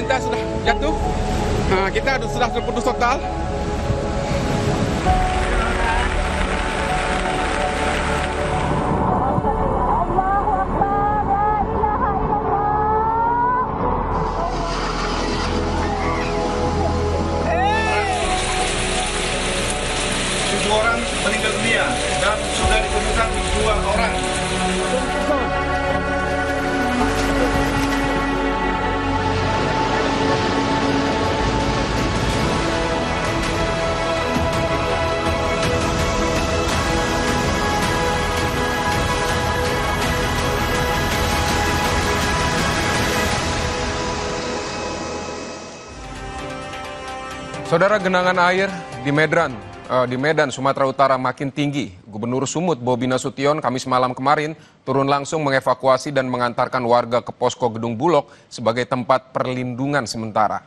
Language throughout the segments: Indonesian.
kita sudah jatuh. Kita sudah terputus total. Tujuh orang meninggal dunia dan sudah ditemukan 2 orang. Saudara, genangan air di Medan, Sumatera Utara makin tinggi. Gubernur Sumut Bobi Nasution Kamis malam kemarin turun langsung mengevakuasi dan mengantarkan warga ke posko Gedung Bulog sebagai tempat perlindungan sementara.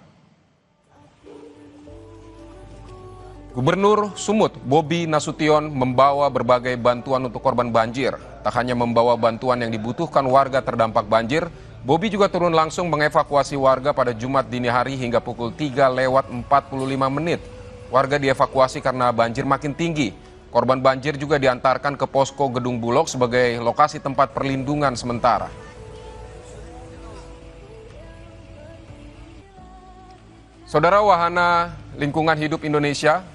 Gubernur Sumut Bobi Nasution membawa berbagai bantuan untuk korban banjir. Tak hanya membawa bantuan yang dibutuhkan warga terdampak banjir, Bobi juga turun langsung mengevakuasi warga pada Jumat dini hari hingga pukul 3:45. Warga dievakuasi karena banjir makin tinggi. Korban banjir juga diantarkan ke posko Gedung Bulog sebagai lokasi tempat perlindungan sementara. Saudara, Wahana Lingkungan Hidup Indonesia,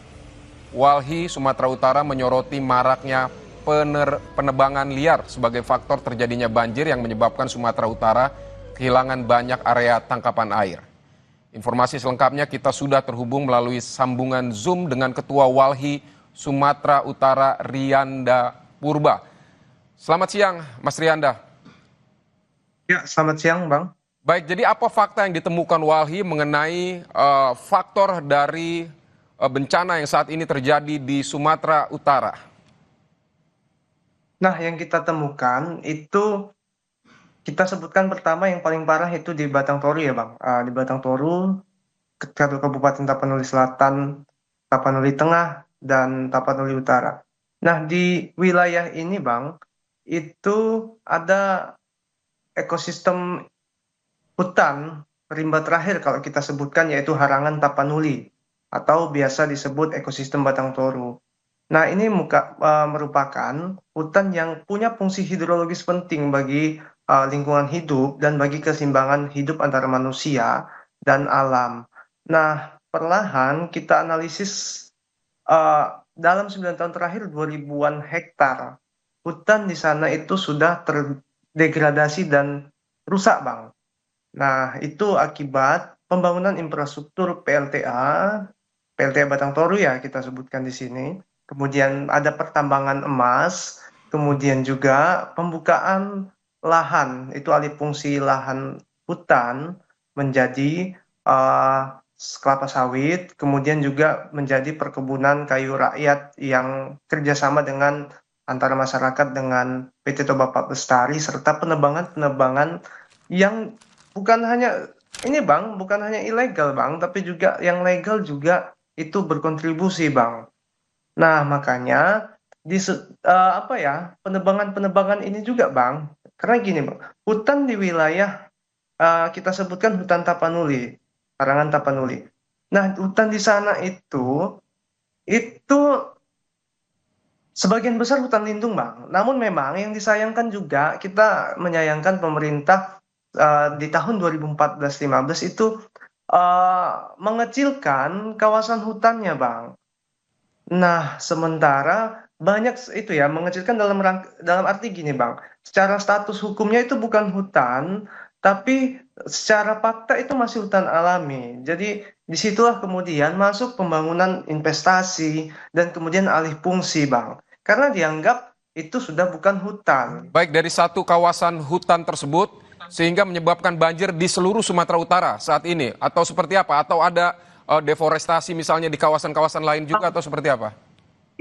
WALHI Sumatera Utara menyoroti maraknya penebangan liar sebagai faktor terjadinya banjir yang menyebabkan Sumatera Utara kehilangan banyak area tangkapan air. Informasi selengkapnya kita sudah terhubung melalui sambungan Zoom dengan Ketua WALHI Sumatera Utara, Rianda Purba. Selamat siang, Mas Rianda. Ya, selamat siang, Bang. Baik, jadi apa fakta yang ditemukan WALHI mengenai faktor dari bencana yang saat ini terjadi di Sumatera Utara? Nah, yang kita temukan itu kita sebutkan pertama yang paling parah itu di Batang Toru ya, Bang. Di Batang Toru, satu Kabupaten Tapanuli Selatan, Tapanuli Tengah, dan Tapanuli Utara. Nah, di wilayah ini, Bang, itu ada ekosistem hutan rimba terakhir kalau kita sebutkan, yaitu Harangan Tapanuli atau biasa disebut ekosistem Batang Toru. Nah, ini merupakan hutan yang punya fungsi hidrologis penting bagi lingkungan hidup dan bagi keseimbangan hidup antara manusia dan alam. Nah, perlahan kita analisis dalam 9 tahun terakhir 2000-an hektar hutan di sana itu sudah terdegradasi dan rusak, Bang. Nah, itu akibat pembangunan infrastruktur PLTA Batang Toru ya kita sebutkan di sini. Kemudian ada pertambangan emas, kemudian juga pembukaan lahan, itu alih fungsi lahan hutan menjadi kelapa sawit, kemudian juga menjadi perkebunan kayu rakyat yang kerjasama dengan antara masyarakat dengan PT Toba Pak Bestari, serta penebangan-penebangan yang bukan hanya ini, Bang, bukan hanya ilegal, Bang, tapi juga yang legal juga itu berkontribusi, Bang. Nah, makanya penebangan-penebangan ini juga, Bang, karena gini, Bang, hutan di wilayah kita sebutkan hutan Tapanuli, Harangan Tapanuli. Nah, hutan di sana itu sebagian besar hutan lindung, Bang. Namun memang yang disayangkan juga, kita menyayangkan pemerintah di tahun 2014-15 itu mengecilkan kawasan hutannya, Bang. Nah, sementara banyak itu ya mengecilkan dalam arti gini, Bang. Secara status hukumnya itu bukan hutan, tapi secara fakta itu masih hutan alami. Jadi disitulah kemudian masuk pembangunan investasi dan kemudian alih fungsi, Bang. Karena dianggap itu sudah bukan hutan. Baik, dari satu kawasan hutan tersebut sehingga menyebabkan banjir di seluruh Sumatera Utara saat ini, atau seperti apa? Atau ada deforestasi misalnya di kawasan-kawasan lain juga, atau seperti apa?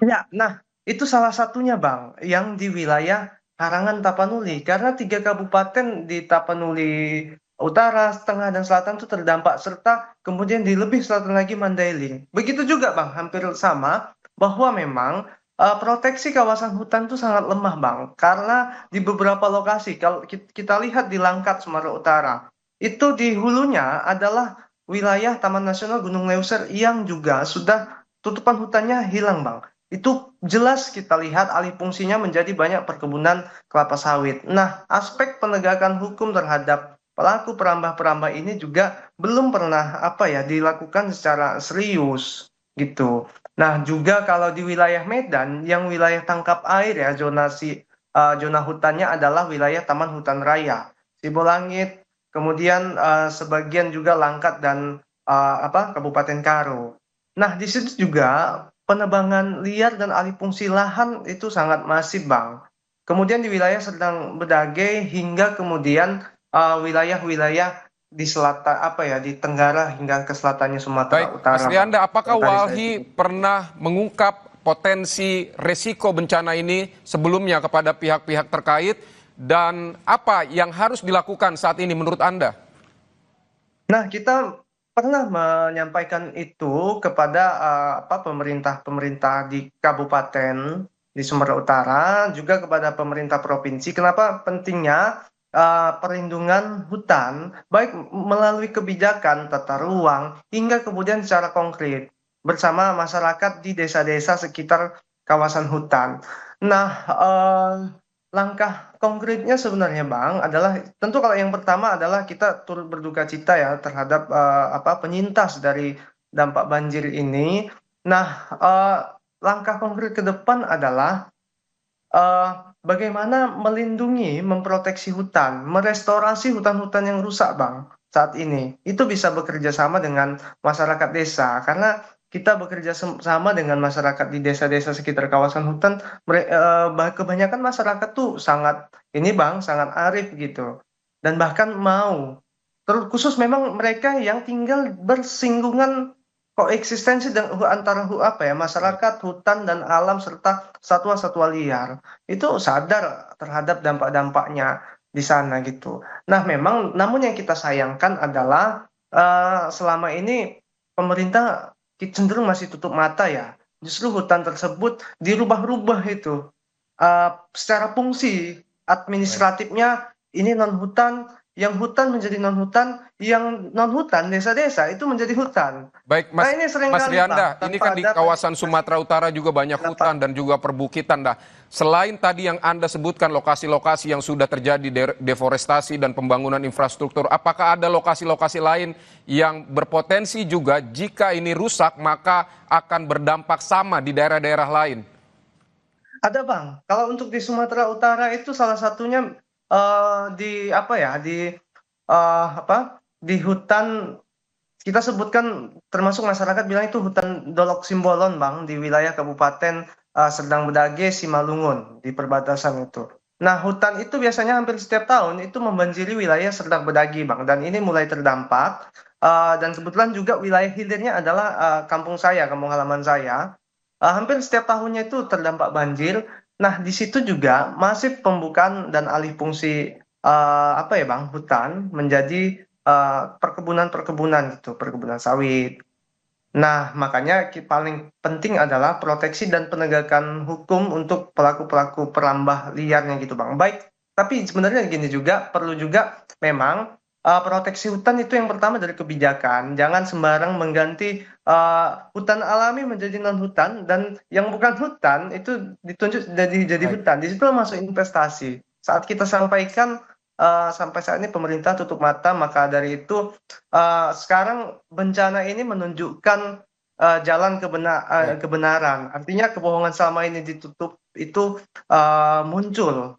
Ya, nah itu salah satunya, Bang, yang di wilayah Harangan Tapanuli. Karena 3 kabupaten di Tapanuli Utara, Tengah, dan Selatan itu terdampak, serta kemudian di lebih selatan lagi Mandailing. Begitu juga, Bang, hampir sama, bahwa memang proteksi kawasan hutan itu sangat lemah, Bang. Karena di beberapa lokasi, kalau kita lihat di Langkat, Sumatera Utara, itu di hulunya adalah wilayah Taman Nasional Gunung Leuser yang juga sudah tutupan hutannya hilang, Bang. Itu jelas kita lihat alih fungsinya menjadi banyak perkebunan kelapa sawit. Nah, aspek penegakan hukum terhadap pelaku perambah-perambah ini juga belum pernah dilakukan secara serius gitu. Nah, juga kalau di wilayah Medan yang wilayah tangkap air ya zona hutannya adalah wilayah Taman Hutan Raya Sibolangit, kemudian sebagian juga Langkat dan Kabupaten Karo. Nah, di situ juga penebangan liar dan alih fungsi lahan itu sangat masif, Bang. Kemudian di wilayah Serdang Bedagai hingga kemudian wilayah-wilayah di selatan di Tenggara hingga ke selatannya Sumatera Baik, Mas Utara, Bang. Rianda, apakah Yang tadi saya Walhi sebut. pernah mengungkap potensi resiko bencana ini sebelumnya kepada pihak-pihak terkait dan apa yang harus dilakukan saat ini menurut Anda? Nah, kita pernah menyampaikan itu kepada pemerintah-pemerintah di kabupaten di Sumatera Utara, juga kepada pemerintah provinsi. Kenapa pentingnya perlindungan hutan, baik melalui kebijakan tata ruang hingga kemudian secara konkret bersama masyarakat di desa-desa sekitar kawasan hutan. Nah, langkah konkretnya sebenarnya Bang adalah tentu kalau yang pertama adalah kita turut berduka cita ya terhadap penyintas dari dampak banjir ini. Nah, langkah konkret ke depan adalah eh, bagaimana melindungi, memproteksi hutan, merestorasi hutan-hutan yang rusak, Bang, saat ini. Itu bisa bekerja sama dengan masyarakat desa, karena kita bekerja sama dengan masyarakat di desa-desa sekitar kawasan hutan. Kebanyakan masyarakat tuh sangat ini, Bang, sangat arif gitu, dan bahkan mau. Terkhusus memang mereka yang tinggal bersinggungan koeksistensi dan antara masyarakat, hutan dan alam serta satwa-satwa liar itu sadar terhadap dampak-dampaknya di sana gitu. Nah, memang namun yang kita sayangkan adalah selama ini pemerintah cenderung masih tutup mata ya. Justru hutan tersebut dirubah-rubah itu secara fungsi Baik. administratifnya ini non hutan, yang hutan menjadi non hutan, yang non hutan desa-desa itu menjadi hutan. Baik, Nah, Mas ini Mas seringkali Rianda, Bang, ini tanpa kan di ada kawasan verifikasi Sumatera Utara juga banyak kenapa. hutan dan juga perbukitan. Nah, selain tadi yang Anda sebutkan lokasi-lokasi yang sudah terjadi deforestasi dan pembangunan infrastruktur, apakah ada lokasi-lokasi lain yang berpotensi juga jika ini rusak maka akan berdampak sama di daerah-daerah lain? Ada Bang, kalau untuk di Sumatera Utara itu salah satunya di di hutan kita sebutkan termasuk masyarakat bilang itu hutan Dolok Simbolon Bang di wilayah Kabupaten Serdang Bedagai Simalungun di perbatasan itu. Nah, hutan itu biasanya hampir setiap tahun itu membanjiri wilayah Serdang Bedagai Bang, dan ini mulai terdampak. Dan kebetulan juga wilayah hilirnya adalah kampung saya, kampung halaman saya. Hampir setiap tahunnya itu terdampak banjir. Nah, di situ juga masif pembukaan dan alih fungsi Bang, hutan menjadi perkebunan-perkebunan gitu, perkebunan sawit. Nah, makanya paling penting adalah proteksi dan penegakan hukum untuk pelaku-pelaku perambah liarnya gitu, Bang. Baik, tapi sebenarnya gini juga, perlu juga memang proteksi hutan itu yang pertama dari kebijakan. Jangan sembarang mengganti hutan alami menjadi non hutan dan yang bukan hutan itu ditunjuk jadi Baik. hutan. Di situ masuk investasi. Saat kita sampaikan sampai saat ini pemerintah tutup mata, maka dari itu sekarang bencana ini menunjukkan jalan Baik. kebenaran. Artinya kebohongan selama ini ditutup itu muncul,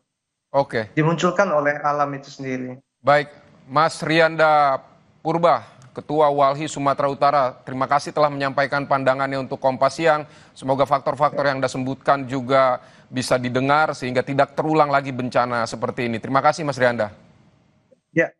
Oke. dimunculkan oleh alam itu sendiri. Baik, Mas Rianda Purba, Ketua Walhi Sumatera Utara, terima kasih telah menyampaikan pandangannya untuk Kompas Siang. Semoga faktor-faktor yang Anda sebutkan juga bisa didengar sehingga tidak terulang lagi bencana seperti ini. Terima kasih Mas Rianda. Ya,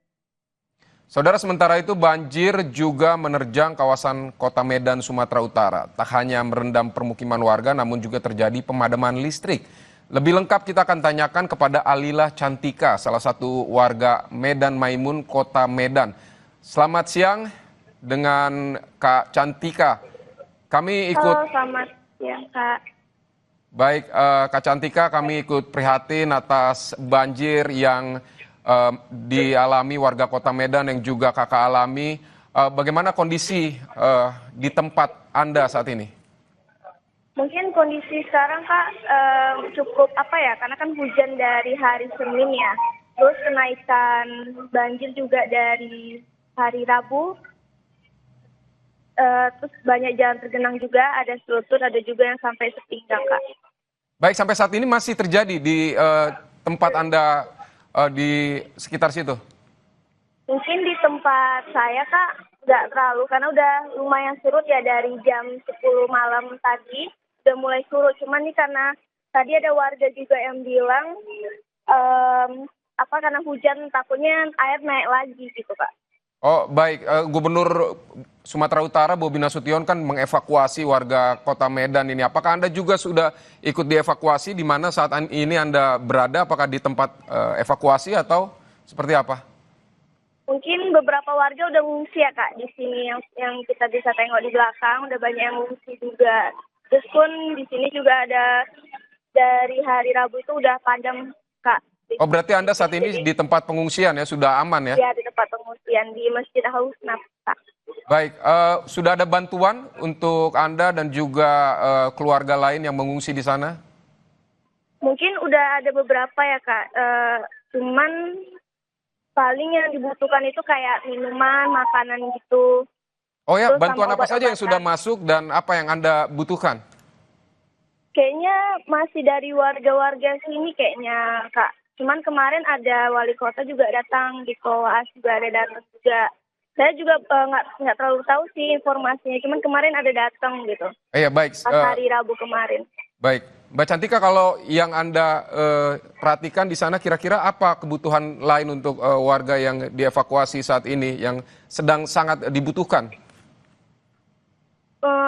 Saudara, sementara itu banjir juga menerjang kawasan Kota Medan, Sumatera Utara. Tak hanya merendam permukiman warga, namun juga terjadi pemadaman listrik. Lebih lengkap kita akan tanyakan kepada Alilah Cantika, salah satu warga Medan Maimun, Kota Medan. Selamat siang dengan Kak Cantika. Kami ikut, Halo, selamat siang, Kak. baik Kak Cantika, kami ikut prihatin atas banjir yang dialami warga Kota Medan yang juga Kakak alami. Bagaimana kondisi di tempat Anda saat ini? Mungkin kondisi sekarang Kak cukup apa ya, karena kan hujan dari hari Senin ya. Terus kenaikan banjir juga dari hari Rabu. Terus banyak jalan tergenang juga, ada selutut, ada juga yang sampai sepinggang Kak. Baik, sampai saat ini masih terjadi di tempat Anda di sekitar situ? Mungkin di tempat saya Kak nggak terlalu, karena udah lumayan surut ya dari jam 10 malam tadi. Udah mulai surut, cuman nih karena tadi ada warga juga yang bilang karena hujan takutnya air naik lagi gitu Kak. Oh baik, Gubernur Sumatera Utara Bobi Nasution kan mengevakuasi warga Kota Medan ini. Apakah Anda juga sudah ikut dievakuasi di mana saat ini Anda berada? Apakah di tempat evakuasi atau seperti apa? Mungkin beberapa warga udah ngungsi ya Kak di sini yang kita bisa tengok di belakang, udah banyak yang ngungsi juga. Terus pun di sini juga ada dari hari Rabu itu udah padam Kak. Oh berarti Anda saat ini di tempat pengungsian ya, sudah aman ya? Ya di tempat pengungsian di Masjid Al-Husna Kak. Baik, sudah ada bantuan untuk Anda dan juga keluarga lain yang mengungsi di sana? Mungkin udah ada beberapa ya Kak, cuman paling yang dibutuhkan itu kayak minuman, makanan gitu. Oh ya, Terus bantuan sama apa saja yang sudah obat-obatan. masuk dan apa yang Anda butuhkan? Kayaknya masih dari warga-warga sini kayaknya Kak. Cuman kemarin ada wali kota juga datang di Koas, juga ada datang juga. Saya juga nggak terlalu tahu sih informasinya, cuman kemarin ada datang gitu. Iya baik. Pas hari Rabu kemarin. Baik, Mbak Cantika, kalau yang Anda perhatikan di sana kira-kira apa kebutuhan lain untuk warga yang dievakuasi saat ini yang sedang sangat dibutuhkan?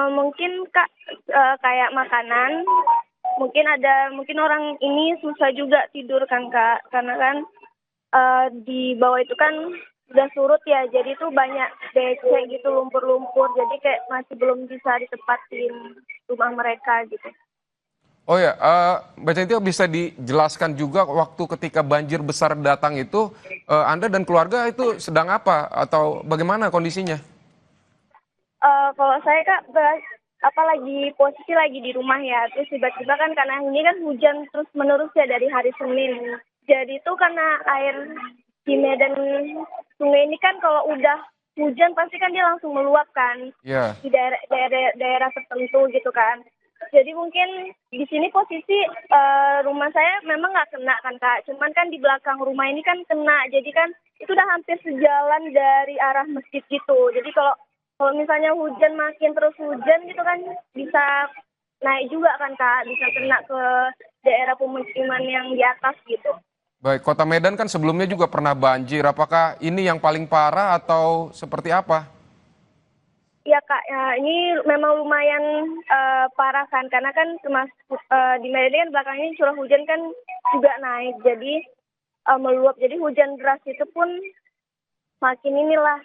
Mungkin Kak kayak makanan, mungkin orang ini susah juga tidur kan Kak, karena kan di bawah itu kan udah surut ya, jadi tuh banyak becek gitu, lumpur-lumpur, jadi kayak masih belum bisa ditempatin rumah mereka gitu. Oh ya, Mbak Cantika bisa dijelaskan juga waktu ketika banjir besar datang itu Anda dan keluarga itu sedang apa atau bagaimana kondisinya? Kalau saya Kak, posisi lagi di rumah ya, terus tiba-tiba kan karena ini kan hujan terus menerus ya dari hari Senin. Jadi itu karena air di Medan sungai ini kan kalau udah hujan pasti kan dia langsung meluap kan. Ya. Di daerah tertentu gitu kan. Jadi mungkin di sini posisi rumah saya memang nggak kena kan Kak, cuman kan di belakang rumah ini kan kena, jadi kan itu udah hampir sejalan dari arah masjid gitu. Jadi kalau misalnya hujan makin terus hujan gitu kan bisa naik juga kan Kak, bisa kena ke daerah pemukiman yang di atas gitu. Baik, Kota Medan kan sebelumnya juga pernah banjir. Apakah ini yang paling parah atau seperti apa? Iya Kak, ya, ini memang lumayan parah kan, karena kan di Medan kan belakangnya curah hujan kan juga naik, jadi meluap. Jadi hujan deras itu pun makin inilah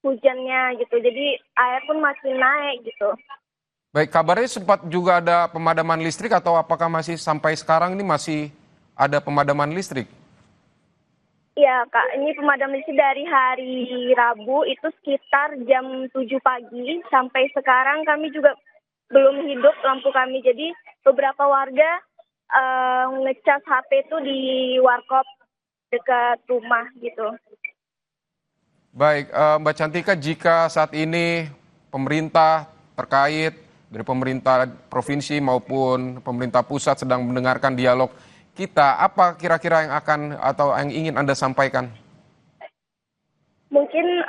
hujannya gitu, jadi air pun makin naik gitu. Baik, kabarnya sempat juga ada pemadaman listrik atau apakah masih sampai sekarang ini masih ada pemadaman listrik? Iya Kak, ini pemadam listrik dari hari Rabu itu sekitar jam 7 pagi sampai sekarang kami juga belum hidup lampu kami. Jadi beberapa warga ngecas HP itu di warkop dekat rumah gitu. Baik, Mbak Cantika, jika saat ini pemerintah terkait dari pemerintah provinsi maupun pemerintah pusat sedang mendengarkan dialog kita, apa kira-kira yang akan atau yang ingin Anda sampaikan? Mungkin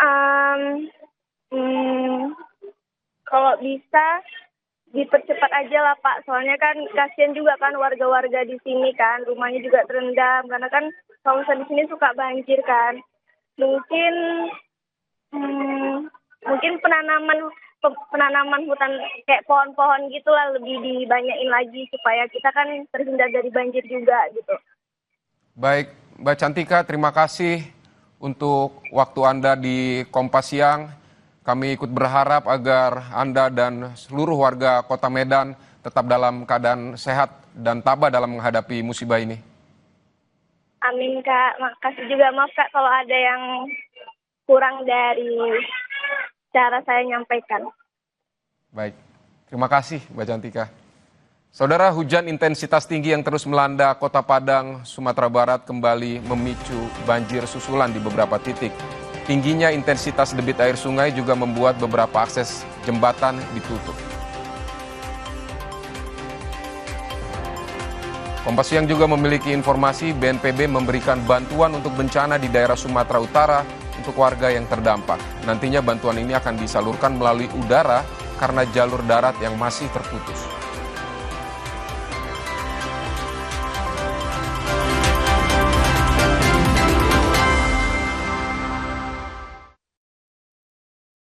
kalau bisa dipercepat aja lah Pak, soalnya kan kasihan juga kan warga-warga di sini kan, rumahnya juga terendam, karena kan kawasan di sini suka banjir kan. Mungkin penanaman hutan kayak pohon-pohon gitulah lebih dibanyain lagi supaya kita kan terhindar dari banjir juga gitu. Baik, Mbak Cantika, terima kasih untuk waktu Anda di Kompas Siang. Kami ikut berharap agar Anda dan seluruh warga Kota Medan tetap dalam keadaan sehat dan tabah dalam menghadapi musibah ini. Amin Kak, makasih juga. Maaf Kak kalau ada yang kurang dari cara saya nyampaikan. Baik, terima kasih Mbak Cantika. Saudara, hujan intensitas tinggi yang terus melanda Kota Padang, Sumatera Barat kembali memicu banjir susulan di beberapa titik. Tingginya intensitas debit air sungai juga membuat beberapa akses jembatan ditutup. Kompas Siang juga memiliki informasi BNPB memberikan bantuan untuk bencana di daerah Sumatera Utara untuk warga yang terdampak. Nantinya bantuan ini akan disalurkan melalui udara karena jalur darat yang masih terputus.